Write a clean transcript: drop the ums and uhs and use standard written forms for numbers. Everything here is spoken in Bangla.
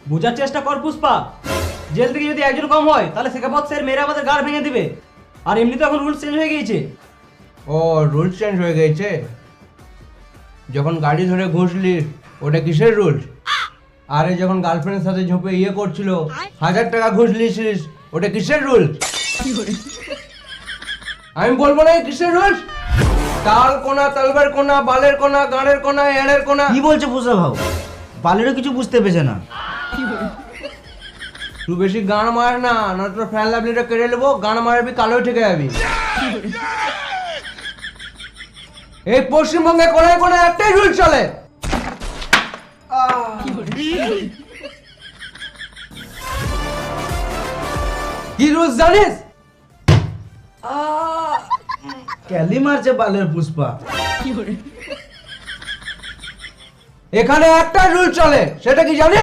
বোঝার চেষ্টা কর পুষ্পা, জেল থেকে যদি একজন কম হয় তাহলে শেখাপত স্যার মেরে আমাদের গাড় ভেঙে দিবে। আর এমনি তো এখন রুলস চেঞ্জ হয়ে গিয়েছে। ও রুলস চেঞ্জ হয়ে গেছে। যখন গাড়ি ধরে ঘুষলিস ওটা কিসের রুলস? আরে যখন গার্লফ্রেন্ডের সাথে ঝোপে ইয়ে করছিল 1000 টাকা ঘুষ লিয়েছিস ওটা কিসের রুলস? আমি বলবো না কিসের রুলস। তাল কোনা, তালবার কোনা, বালের কোনা, গাঁড়ের কোনা, এড়ের কোনা। কি বলছে পুষা ভাও? বালেরও কিছু বুঝতে পেরেছে না। তুই বেশি গান মার না, না তোর ফ্যান লাভলিটা কেড়ে নেবো। গান মারবি কালোই থেকে যাবি। এই পশ্চিমবঙ্গে কোনায় কোনায় একটাই রুল চলে। কি রুলস জানিস? ক্যালি মারছে বালের পুষ্পা। এখানে একটা রুল চলে, সেটা কি জানিস?